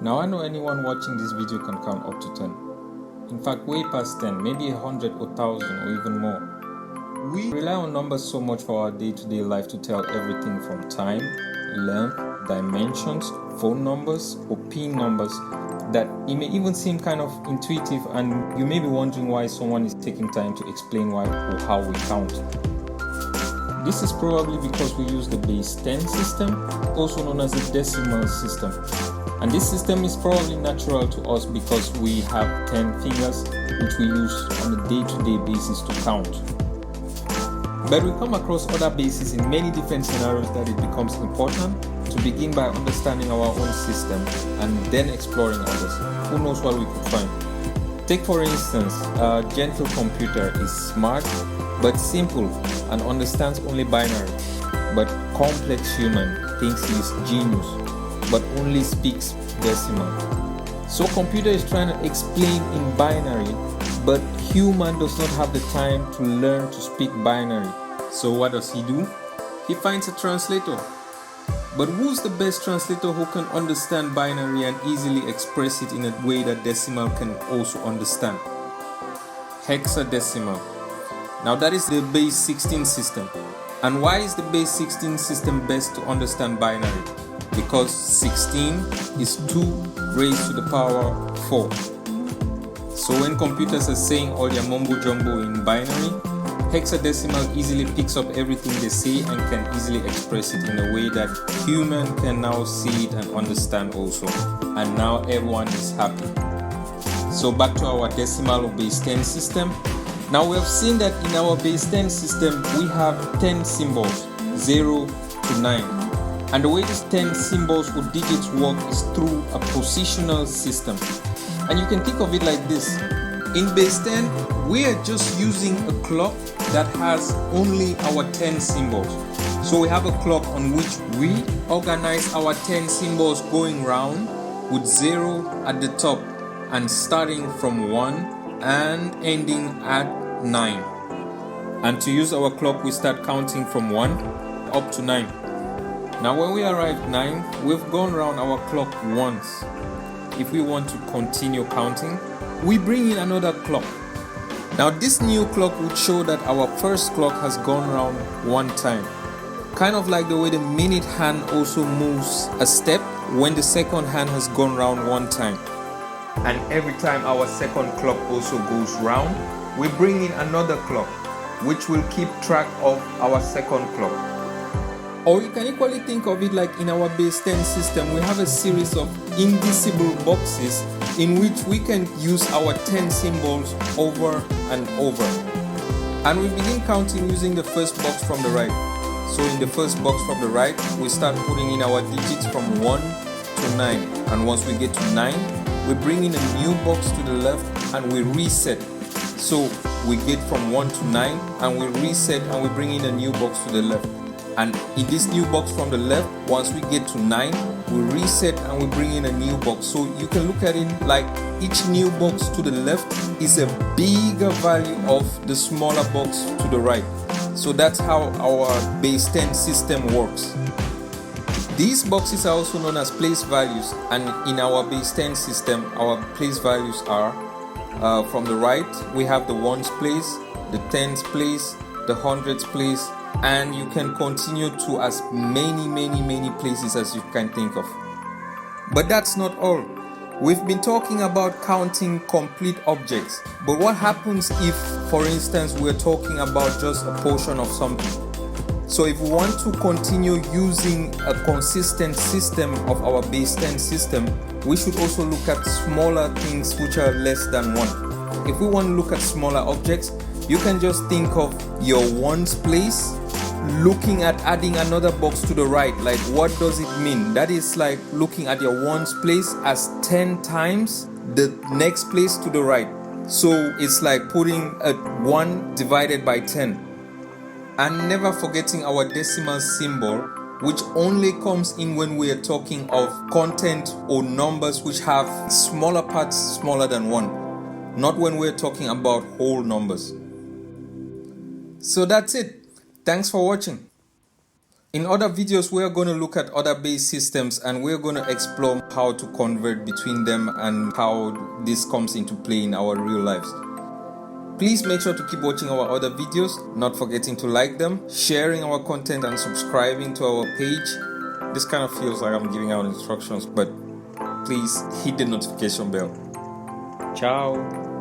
Now I know anyone watching this video can count up to 10. In fact, way past 10, maybe 100 or 1000 or even more. We rely on numbers so much for our day-to-day life to tell everything from time, length, dimensions, phone numbers, or PIN numbers that it may even seem kind of intuitive, and you may be wondering why someone is taking time to explain why or how we count. This is probably because we use the base 10 system, also known as the decimal system. And this system is probably natural to us because we have 10 fingers which we use on a day-to-day basis to count. But we come across other bases in many different scenarios that it becomes important to begin by understanding our own system and then exploring others. Who knows what we could find? Take for instance, a gentle computer is smart but simple and understands only binary, but complex human thinks he is genius but only speaks decimal. So computer is trying to explain in binary, but human does not have the time to learn to speak binary. So what does he do? He finds a translator. But who's the best translator who can understand binary and easily express it in a way that decimal can also understand? Hexadecimal. Now that is the base 16 system. And why is the base 16 system best to understand binary? Because 16 is 2 raised to the power 4. So when computers are saying all their mumbo jumbo in binary, hexadecimal easily picks up everything they say and can easily express it in a way that human can now see it and understand also. And now everyone is happy. So back to our decimal or base 10 system. Now we have seen that in our base 10 system we have 10 symbols, 0 to 9. And the way these 10 symbols or digits work is through a positional system. And you can think of it like this. In base 10, we are just using a clock that has only our 10 symbols. So we have a clock on which we organize our 10 symbols going round with 0 at the top and starting from 1 and ending at 9. And to use our clock, we start counting from 1 up to 9. Now when we arrive at 9, we've gone round our clock once. If we want to continue counting, we bring in another clock. Now this new clock would show that our first clock has gone round one time. Kind of like the way the minute hand also moves a step when the second hand has gone round one time. And every time our second clock also goes round, we bring in another clock, which will keep track of our second clock. Or you can equally think of it like in our base 10 system, we have a series of indivisible boxes in which we can use our 10 symbols over and over. And we begin counting using the first box from the right. So in the first box from the right, we start putting in our digits from 1 to 9. And once we get to 9, we bring in a new box to the left and we reset. So we get from 1 to 9 and we reset and we bring in a new box to the left. And in this new box from the left, once we get to 9, we reset and we bring in a new box. So you can look at it like each new box to the left is a bigger value of the smaller box to the right. So that's how our base 10 system works. These boxes are also known as place values, and in our base 10 system, our place values are from the right, we have the ones place, the tens place, the hundreds place, and you can continue to as many places as you can think of. But that's not all. We've been talking about counting complete objects, but what happens if, for instance, we're talking about just a portion of something? So if we want to continue using a consistent system of our base 10 system, we should also look at smaller things which are less than 1. If we want to look at smaller objects, you can just think of your ones place, looking at adding another box to the right. Like, what does it mean? That is like looking at your ones place as 10 times the next place to the right. So it's like putting a 1 divided by 10. And never forgetting our decimal symbol, which only comes in when we are talking of content or numbers which have smaller parts smaller than 1, not when we're talking about whole numbers. So that's it. Thanks for watching. In other videos, we're going to look at other base systems and we're going to explore how to convert between them and how this comes into play in our real lives. Please make sure to keep watching our other videos, not forgetting to like them, sharing our content and subscribing to our page. This kind of feels like I'm giving out instructions, but please hit the notification bell. Ciao.